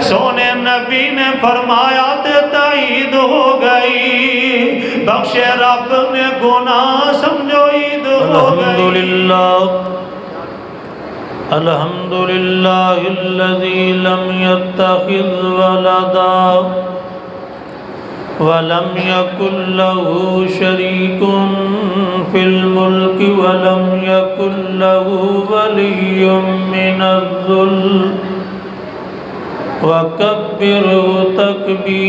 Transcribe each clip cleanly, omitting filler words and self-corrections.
سونے نبی نے فرمایا تے تائید ہو گئی، بخش رب نے گناہ سمجھو عید ہو گئی۔ الحمدللہ الذی لم يتخذ ولدا ولم يكن له شريك في الملك ولم يكن له ولي من الذل وكبره تكبيرا۔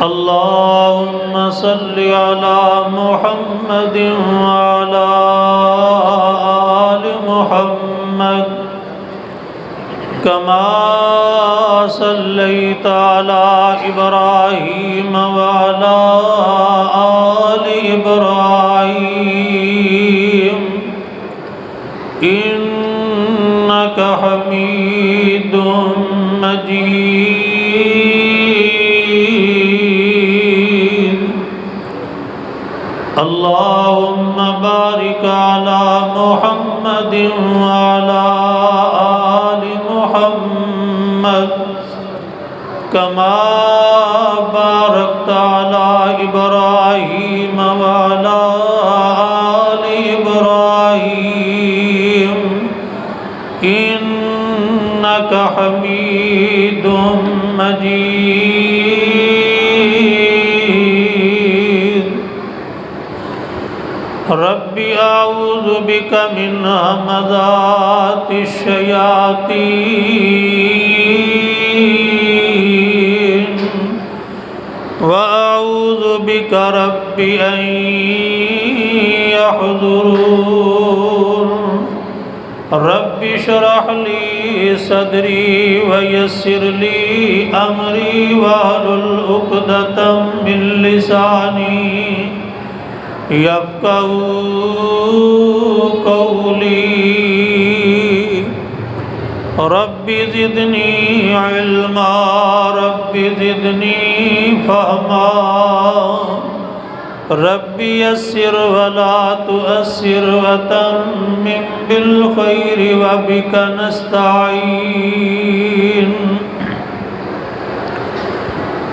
اللهم صل على محمد وعلى آل محمد كما صليت على إبراهيم وعلى آل إبراهيم إنك حميد مجيد۔ اللهم بارك على محمد وعلى آل محمد كما باركت على إبراهيم وعلى آل إبراهيم إنك حميد مجيد۔ رب أعوذ بك من همزات الشياطين وأعوذ بك رب أن يحضرون۔ رب اشرح لي صدري ويسر لي أمري واحلل عقدة من لساني يفقهوا قولي۔ رب زدني علما رب زدني فهما رب يسر ولا تؤسر وتمم بالخير وبك نستعين۔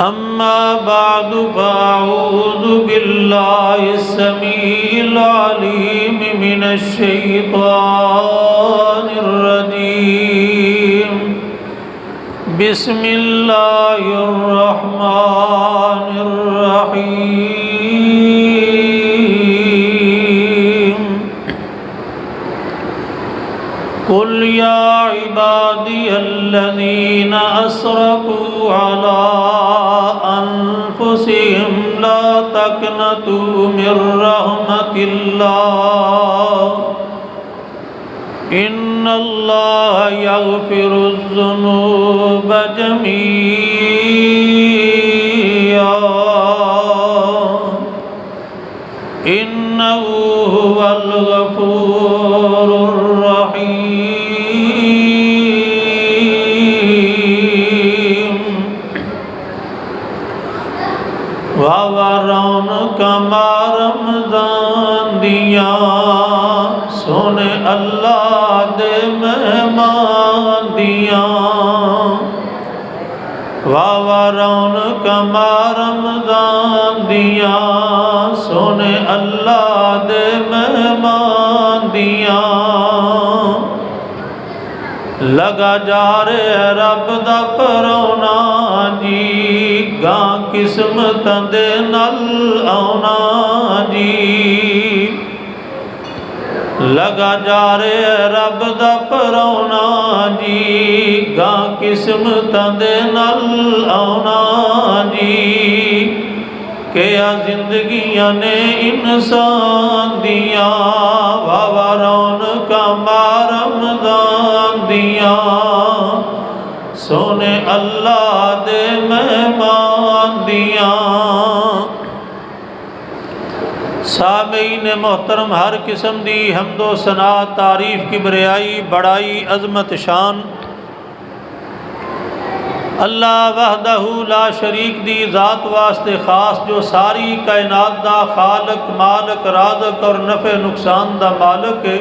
أما بعد فأعوذ بالله السميع العليم من الشيطان الرجيم۔ بسم الله الرحمن الرحيم۔ قل يا عبادي الذين أسرفوا على أنفسهم لا تقنطوا من رحمة الله إن الله يغفر الذنوب جميعا إنه هو الغفور الرحيم۔ واورون کما رمضان دیا سونے اللہ دے مہمان دیا۔ واورون کما رمضان دیا سونے اللہ دے مہمان دیا۔ لگا جا رہے رب دا پرونا جی گاں قسمتاں دے نال آونا جی۔ لگا جا رہے رب دا پرونا جی گاں قسمتاں دے نال آونا جی۔ کیا زندگیاں نے انسان دیاں واوا رونقاں رمضان دیاں سونے اللہ دے مہمان دیاں۔ سامعین محترم، ہر قسم دی حمد و ثنا تعریف کبریائی بڑائی عظمت شان اللہ وحدہ لا شریک دی ذات واسطے خاص جو ساری کائنات دا خالق مالک رازق اور نفع نقصان دا مالک ہے،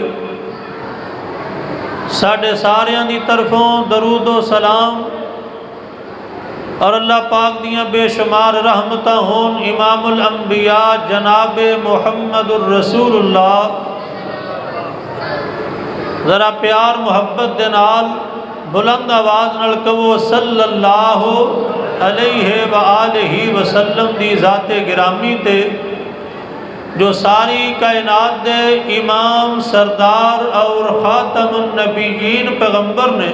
ساڈے ساریاں دی طرفوں درود و سلام اور اللہ پاک دیاں بے شمار رحمتاں ہون امام الانبیاء جناب محمد الرسول اللہ، ذرا پیار محبت دے نال بلند آواز نال کہو صلی اللہ علیہ وآلہ وسلم دی ذات گرامی تے جو ساری کائنات دے امام سردار اور خاتم النبیین پیغمبر نے۔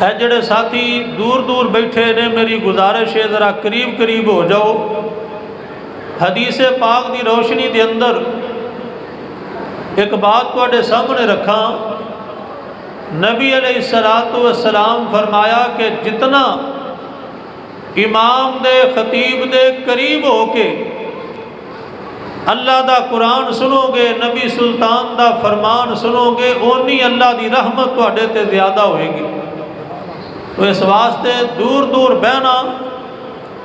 اے جڑے ساتھی دور دور بیٹھے نے، میری گزارش ہے ذرا قریب قریب ہو جاؤ، حدیث پاک دی روشنی دے اندر ایک بات تواڈے سامنے رکھاں۔ نبی علیہ السلام فرمایا کہ جتنا امام دے خطیب دے قریب ہو کے اللہ دا قرآن سنو گے، نبی سلطان دا فرمان سنو گے، اونی اللہ دی رحمت تواڈے تے زیادہ ہوئے گی۔ تو اس واسطے دور دور بہنا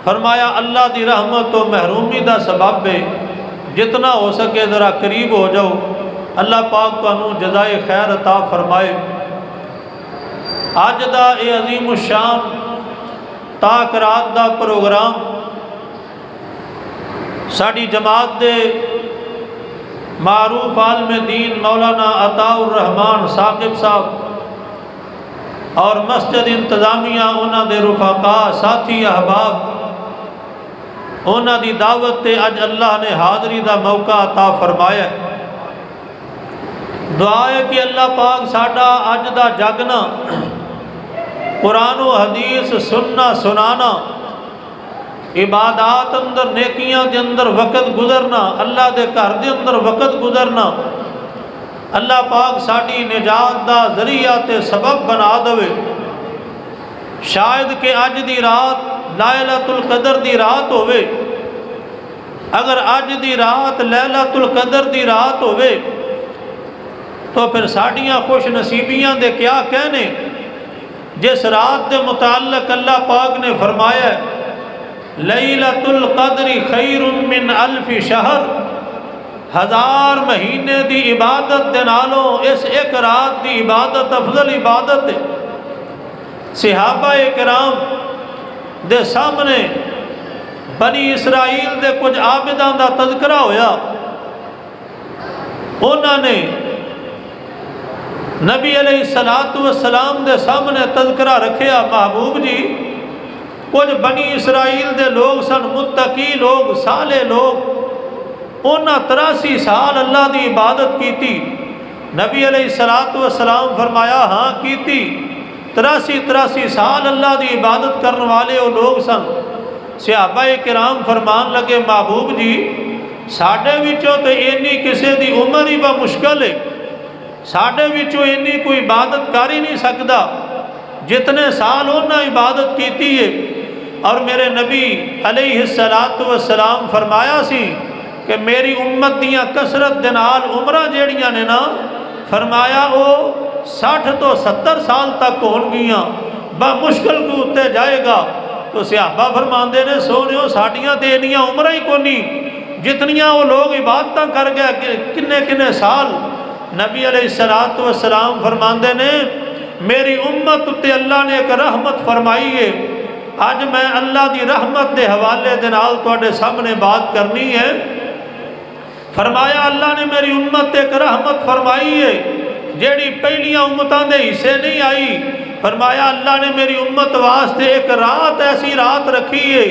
فرمایا اللہ دی رحمت تو محرومی دا سبب ہے، جتنا ہو سکے ذرا قریب ہو جاؤ، اللہ پاک تانوں جزائے خیر عطا فرمائے۔ اج دا اے عظیم الشان تاک رات دا پروگرام ساڈی جماعت دے معروف عالم دین مولانا عطاء الرحمان ثاقب صاحب اور مسجد انتظامیہ انہاں دے رفقاء ساتھی احباب انہاں دی دعوت تے اج اللہ نے حاضری دا موقع عطا فرمایا ہے۔ دعا ہے کہ اللہ پاک ساڈا اج دا جاگنا، قرآن و حدیث سننا سنانا، عبادات اندر نیکیاں دے اندر وقت گزرنا، اللہ دے گھر دے اندر وقت گزرنا، اللہ پاک ساڈی نجات دا ذریعہ تے سبب بنا دے۔ شاید کہ اج دی رات لیلۃ القدر دی رات ہوئے، اگر اج دی رات لیلۃ القدر دی رات ہوئے تو پھر ساڈیاں خوش نصیبیاں دے کیا کہنے، جس رات دے متعلق اللہ پاک نے فرمایا ہے لیلۃ القدر خیر من الف شہر، 1000 مہینے دی عبادت دے نالوں اس ایک رات دی عبادت افضل عبادت ہے۔ صحابہ کرام دے سامنے بنی اسرائیل دے کچھ عابداں دا تذکرہ ہویا، انہاں نے نبی علیہ السلام دے سامنے تذکرہ رکھیا، محبوب جی کچھ بنی اسرائیل دے لوگ سن، متقی لوگ، صالح لوگ، انہاں 83 سال اللہ دی عبادت کیتی۔ نبی علیہ السلام فرمایا ہاں کیتی، 83 سال اللہ دی عبادت کرنے والے وہ لوگ سن۔ صحابہ کرام فرمان لگے محبوب جی ساڈے وچوں تے اینی کسے دی عمر ہی با مشکل ہے، ساڈے وچوں اینی کوئی عبادت کر ہی نہیں سکدا جتنے سال انہاں عبادت کیتی ہے۔ اور میرے نبی علیہ السلام فرمایا سی کہ میری امت دیاں کثرت دے نال عمرہ جیڑیاں نے نا، فرمایا وہ 60 تو 70 سال تک ہون گیاں، با مشکل کو اتے جائے گا۔ تو صحابہ فرماندے نے سونیو ساڈیاں تے انیاں عمرہ ہی کونی جتنیاں وہ لوگ عبادتاں کر گئے کنے کنے سال۔ نبی علیہ السلام فرماندے نے میری امت تے اللہ نے ایک رحمت فرمائی ہے، آج میں اللہ دی رحمت دے حوالے دے نال تواڈے سامنے بات کرنی ہے۔ فرمایا اللہ نے میری امت تے ایک رحمت فرمائی ہے جیڑی پہلیاں امتاں دے حصے نہیں آئی۔ فرمایا اللہ نے میری امت واسطے ایک رات ایسی رات رکھی ہے،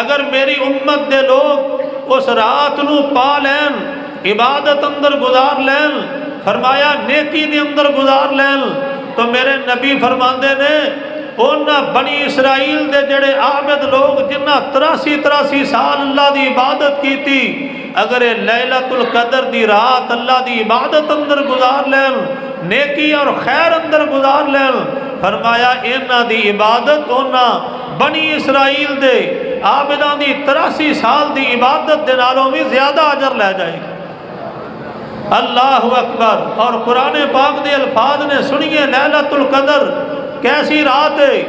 اگر میری امت دے لوگ اس رات نو پا لین، عبادت اندر گزار لین، فرمایا نیکی دے اندر گزار لین، تو میرے نبی فرماندے نے انہاں بنی اسرائیل دے جڑے عابد لوگ جنہاں 83 سال اللہ دی عبادت کیتی، اگر لیلۃ القدر دی رات اللہ دی عبادت اندر گزار لین، نیکی اور خیر اندر گزار لین، فرمایا انہاں دی عبادت انہاں بنی اسرائیل دے عابداں دی 83 سال دی عبادت دے نالوں بھی زیادہ اجر لے جائے گی۔ اللہ اکبر۔ اور قرآن پاک دے الفاظ نے سنیے لیلۃ القدر کیسی رات ہے،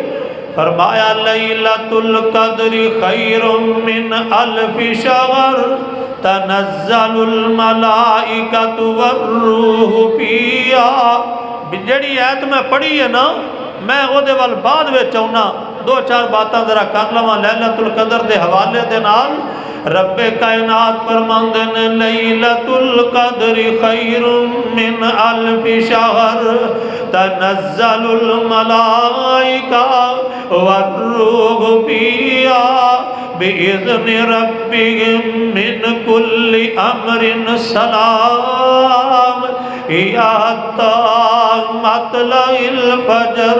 فرمایا لیلۃ القدر خیر من الف شہر تنزل الملائکۃ والروح فیہا۔ جڑی ایت میں پڑھی ہے نا، میں او دے وال بعد وچ آنا، دو چار باتاں ذرا کر لواں لیلۃ القدر دے حوالے دے نال۔ رب کائنات فرماندے نے لیلۃ القدر خیر من الف شہر تنزل الملائکہ والروح فیہا بإذن ربهم من كل أمر سلام حتى مطلع الفجر۔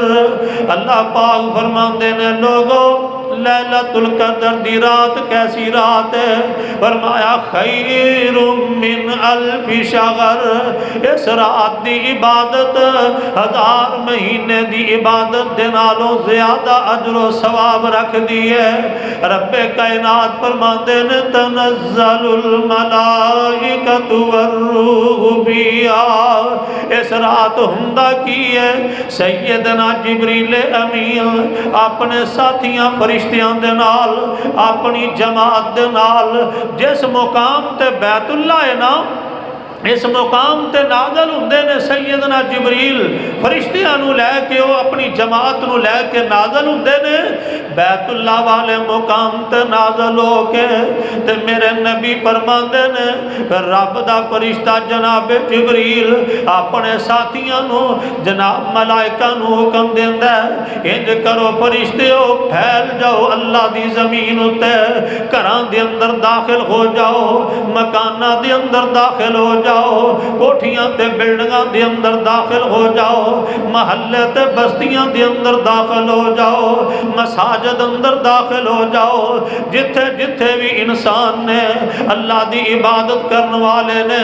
اللہ پاک فرماندے نے لوگو لیلۃ القدر دی رات کیسی رات ہے، فرمایا خیر من الف شہر، اس رات دی عبادت 1000 مہینے دی عبادت دے نالوں زیادہ اجر و ثواب رکھ دی ہے۔ رب کائنات فرماندے نے تنزل الملائکۃ والروح فیہا، اس رات ہوندا کی ہے، سیدنا جبریل امین اپنے ساتھیاں فرشتیاں دے نال، اپنی جماعت دے نال جس مقام تے بیت اللہ ہے نا، اس مقام تے نازل ہوندے نے سیدنا جبریل فرشتیاں نو لے کے، وہ اپنی جماعت نو لے کے نازل ہوندے نے بیت اللہ والے مقام تے نازل ہو کے، تے میرے نبی فرماندے نے رب دا فرشتہ جناب جبریل اپنے ساتھیاں نو جناب ملائکہ نو حکم دیندا ہے، انج کرو فرشتیو پھیل جاؤ اللہ دی زمین تے، گھراں دے اندر داخل ہو جاؤ، مکاناں دے اندر داخل ہو جاؤ، کوٹھیاں تے بلڈنگاں دے اندر داخل ہو جاؤ، محلے تے بستیاں دے اندر داخل ہو جاؤ، مساجد اندر داخل ہو جاؤ، جتھے جتھے بھی انسان نے اللہ دی عبادت کرنے والے نے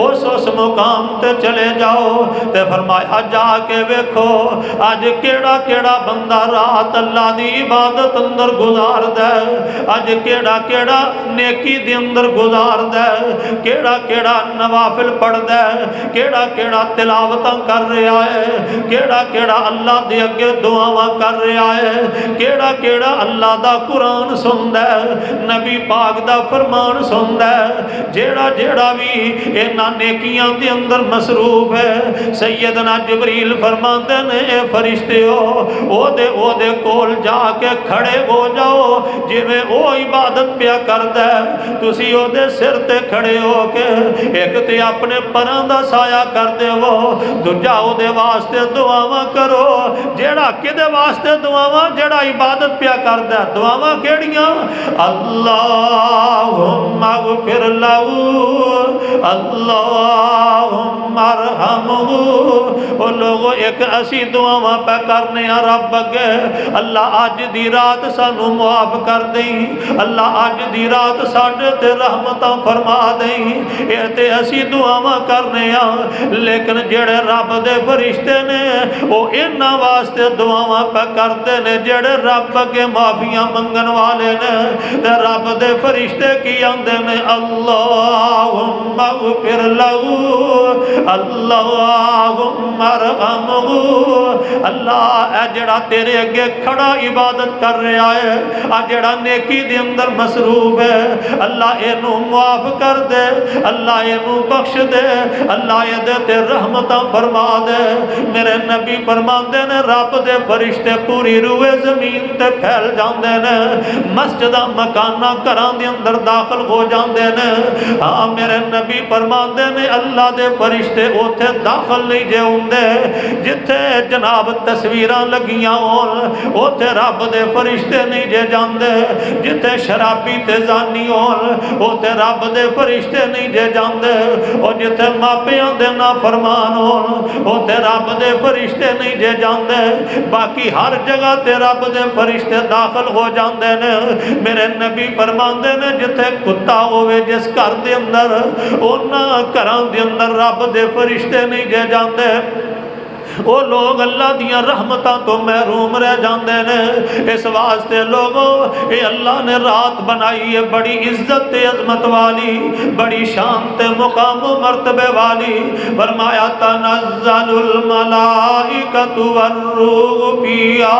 اس مقام تے چلے جاؤ، تے فرمایا جا کے ویکھو اج کیڑا کیڑا بندہ رات اللہ دی عبادت اندر گزار دے، اج کیڑا کیڑا نیکی دے اندر گزار دے، کیڑا کیڑا نوافل پڑھ دے، کیڑا کیڑا تلاوتاں کر رہا ہے، کیڑا کیڑا اللہ دے اگے دعاواں کر رہا ہے، کیڑا کیڑا اللہ دا قرآن سندا ہے، نبی پاک دا فرمان سندا ہے، جیڑا جیڑا بھی انہاں نیکیاں دے اندر مصروف ہے، سیدنا جبریل فرماندے نے اے فرشتیو او دے کول جا کے کھڑے ہو جاؤ، جویں او عبادت پیا کردا ہے تسی او دے سر تے کھڑے ہو کے ایک تے اپنے پراں دا سایہ کر دے وہ دوجا او دے واسطے دعاواں کرو، جیڑا کدے واسطے دعاواں، جیڑا عبادت پیا کردا ہے، دعاواں کیڑیاں؟ اللہم اغفر لہو اللہم ارحمہ۔ او لوگو ایک اسی دعاواں پہ کرنے ہیں رب اگے، اللہ اج دی رات سانو معاف کر دیں، اللہ اج دی رات ساڈے تے رحمتاں فرما دیں، اے تے اسی دعاواں کرنے ہیں، لیکن جڑے رب دے فرشتے نے وہ انہاں واسطے دعاواں پہ کرتے نے جڑے رب اگے معافیاں منگن والے نے، تے رب دے فرشتے کی آندے نے اللہم اغفر لہو اللہم ارحمہ۔ اللہ اے جڑا تیرے اگے کھڑا عبادت کر رہا ہے، اے جڑا نیکی دے اندر مصروف ہے، اللہ اینو معاف کر دے، اللہ اینو بخش دے، اللہ یہ دے تے رحمتاں فرما دے۔ میرے نبی فرماندے نے رب دے فرشتے پوری روئے زمین تے پھیل جاندے نے، مسجداں مکاناں گھراں دے اندر داخل ہو جاندے نے۔ ہاں میرے نبی فرماندے نے اللہ دے فرشتے اوتھے داخل نہیں جے ہوندے جتھے جناب تصویراں لگیاں ہون، اوتھے رب دے فرشتے نہیں جے جاندے، جتھے شرابی تے زانی ہون اوتھے رب دے فرشتے نہیں جے جاندے، اور جتھے ماپیاں دے نافرمان ہون اوتھے رب دے فرشتے نہیں جے جاندے، باقی ہر جگہ تے رب دے فرشتے داخل ہو جاندے نے۔ میرے نبی فرماندے نے جتھے کتا ہوئے جس گھر دے اندر، انہاں گھراں دے اندر رب دے فرشتے نہیں جے جاندے، وہ لوگ اللہ دیاں رحمتاں تو محروم رہ جاندے نے۔ اس واسطے لوگوں اے اللہ نے رات بنائی ہے بڑی عزت تے عظمت والی، بڑی شان تے مقام و مرتبے والی۔ فرمایا تنزل الملائکۃ والروح فیہا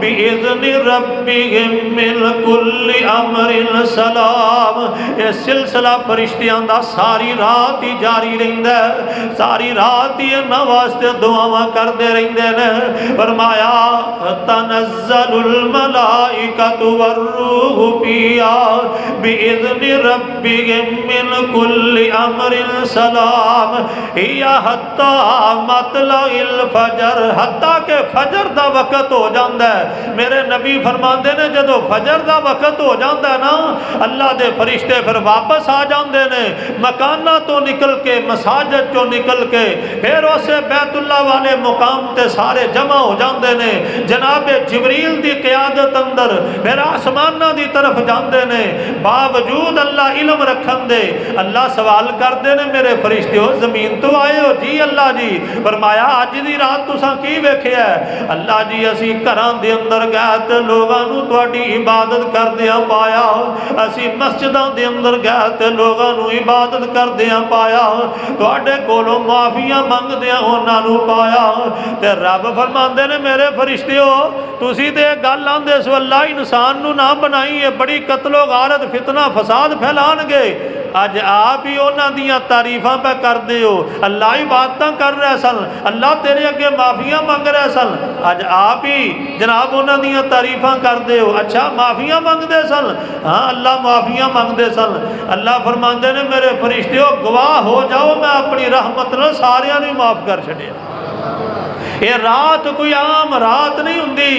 بإذن ربہم من کل امر سلام۔ یہ سلسلہ فرشتیاں دا ساری رات ہی جاری رہندا ہے، ساری رات ہی انہاں واسطے دعاواں کردے رہندے نے۔ فرمایا تنزل الملائکۃ والروح فیہا بإذن ربہم من کل امر سلام یا حتی مطلع الفجر، حتیٰ کہ فجر دا وقت ہو جاندہ ہے۔ میرے نبی فرماندے نے جدو فجر دا وقت ہو جاندہ ہے نا، اللہ دے فرشتے پھر واپس آ جاندے نے، مکانہ تو نکل کے، مساجد تو نکل کے، پھر اسے بیت اللہ والے مقام تے سارے جمع ہو جاندے نے، جناب جبریل دی قیادت اندر پھر آسمانہ دی طرف جاندے نے۔ باوجود اللہ علم رکھن دے اللہ سوال کردے نے میرے فرشتے ہو زمین تو آئے ہو؟ جی اللہ جی۔ فرمایا آج دی رات تساں کی ویکھیا ہے؟ اللہ جی اسی گھراں دے اندر گئے تے لوگاں نو تہاڈی عبادت کردیاں پایا، اسی مسجداں دے اندر گئے تے لوگاں نو عبادت کردیاں پایا، تہاڈے کولوں معافیاں منگدیاں انہاں نو پایا۔ تے رب فرماندے نے میرے فرشتے ہو تسی تے گل آندے سو اللہ انسان نو نہ بنائی ہے بڑی قتل و غارت فتنہ فساد پھیلان گے، اج آپ ہی انہاں دیاں تعریفاں پہ کر دے ہو، اللہ عبادتاں کر رہے سن، اللہ تیرے اگے معافیاں مانگ رہے سن، اج آپ ہی جناب انہاں دیاں تعریفاں کر دے ہو۔ اچھا معافیاں مانگ دے سن؟ ہاں اللہ معافیاں مانگ دے سن۔ اللہ فرماندے نے میرے فرشتے ہو گواہ ہو جاؤ میں اپنی رحمت نال ساریاں نوں معاف کر چھڈیا۔ یہ رات کوئی عام رات نہیں ہوندی،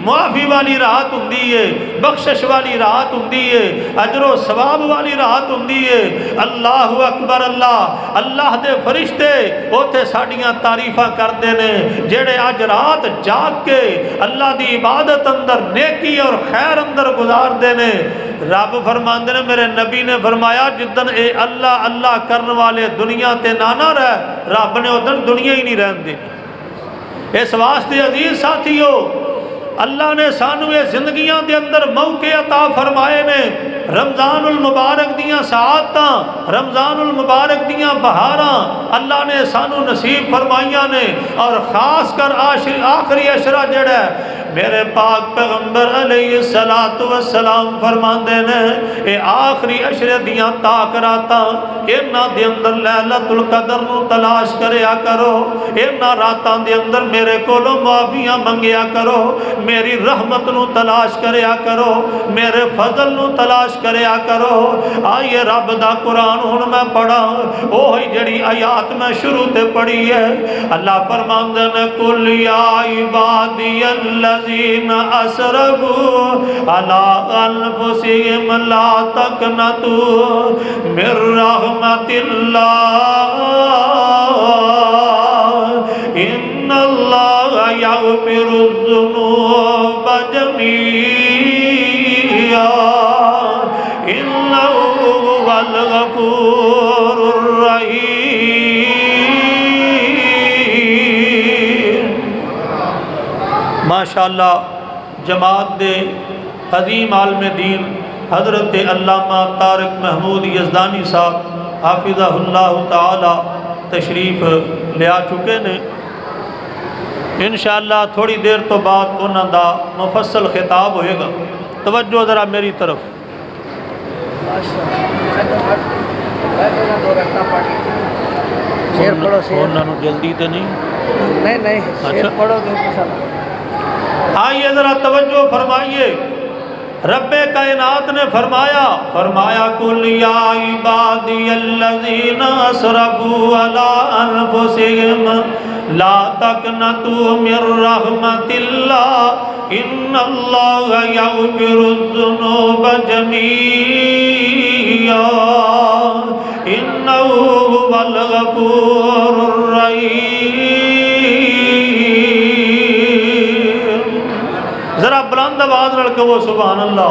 معافی والی رات ہوندی ہے، بخشش والی رات ہوندی ہے، اجر و ثواب والی رات ہوندی ہے۔ اللہ اکبر، اللہ اللہ دے فرشتے اوتھے ساڈیاں تعریفاں کردے نے جڑے اج رات جاگ کے اللہ دی عبادت اندر نیکی اور خیر اندر گزاردے نے۔ رب فرماندے نے میرے نبی نے فرمایا جدن اے اللہ اللہ کرن والے دنیا تے نہ رہ، رب نے ادن دنیا ہی نہیں رہن دی۔ اس واسطے عزیز ساتھیو اللہ نے سانو یہ زندگیاں دے اندر موقع عطا فرمائے نے، رمضان المبارک دیاں سعادتاں، رمضان المبارک دیاں بہاراں اللہ نے سانو نصیب فرمائیاں نے، اور خاص کر آخری عشرہ جڑا ہے میرے پاک پیغمبر علیہ السلام فرماندے نے اے آخری عشرے دیاں تاکراتاں انہاں دے اندر لیلۃ القدر نو تلاش کریا کرو، انہاں راتاں دے اندر میرے کولوں معافیاں منگیا کرو، میری رحمت نو تلاش کریا کرو، میرے فضل نو تلاش کریا کرو۔ آئیے رب دا قرآن ہن میں پڑھا وہی جڑی آیات میں شروع تے پڑھی ہے۔ اللہ فرماندے نے قل یا عبادی الذین اسرفوا علی انفسہم لا تقنطوا من رحمت اللہ ان اللہ یغفر الذنوب جميعا انہ هو الغفور الرحیم۔ ماشاءاللہ جماعت دے عظیم عالم دین حضرت علامہ طارق محمود یزدانی صاحب حافظہ اللہ تعالی تشریف لے آ چکے نے۔ انشاءاللہ تھوڑی دیر تو بعد انہاں دا مفصل خطاب ہوئے گا۔ توجہ ذرا میری طرف۔ انہاں نو جلدی تے نہیں؟ آئیے ذرا توجہ فرمائیے۔ رب کائنات نے فرمایا قل یا عبادی الذین اسرفوا علی انفسہم لا تقنطوا من رحمت اللہ ان اللہ یغفر الذنوب جميعا انہ هو الغفور الرحیم۔ ذرا بلند آواز رڑ کے وہ سبحان اللہ۔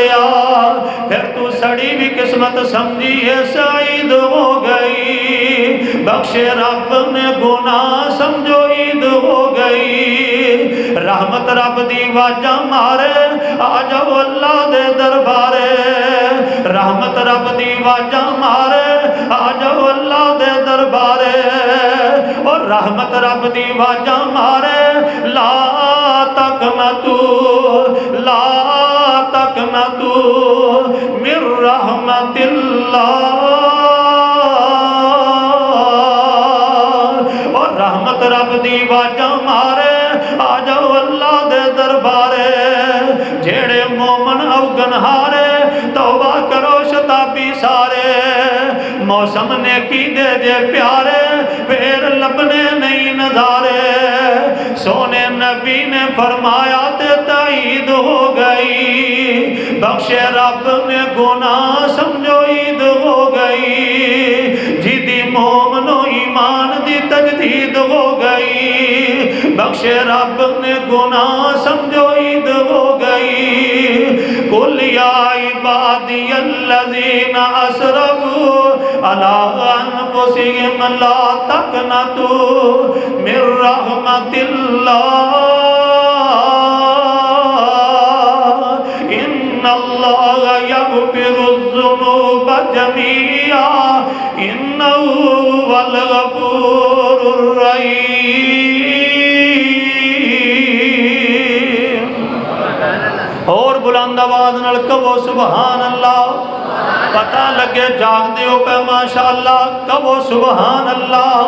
لیا، پھر تو سڑی بھی قسمت سمجھی ہے سعید ہو گئی، بخش رب نے گناہ سمجھو عید ہو گئی، رحمت رب دی واجہ مارے آ جاؤ اللہ دے دربارے، رحمت رب دی واجہ مارے آ جاؤ اللہ دے دربارے، اور رحمت رب دی واجہ مارے لا تقنطو من رحمت اللہ، اور رحمت رب دی واجہ مارے آ جاؤ اللہ دے دربارے، جیڑے مومن اوگن ہارے توبہ کرو شتابی سارے، موسم نے کی دے جے پیارے پھر لبنے نہیں نظارے، سونے نبی نے فرمایا تے تائید ہو گئی، بخش رب نے گناہ سمجھو عید ہو گئی، جیدی مومن و ایمان دی تجدید ہو گئی، بخش رب نے گناہ سمجھو عید ہو گئی، قل یا عبادی الذین اسرفوا علی انفسہم لا تقنطوا من رحمت اللہ، ان اللہ یغفر الذنوب جمیعا انہ هو الغفور الرحیم، اور بلند آواز نال کہو سبحان اللہ، پتہ لگے جاگ دیو پہ ماشاءاللہ، کہو سبحان اللہ۔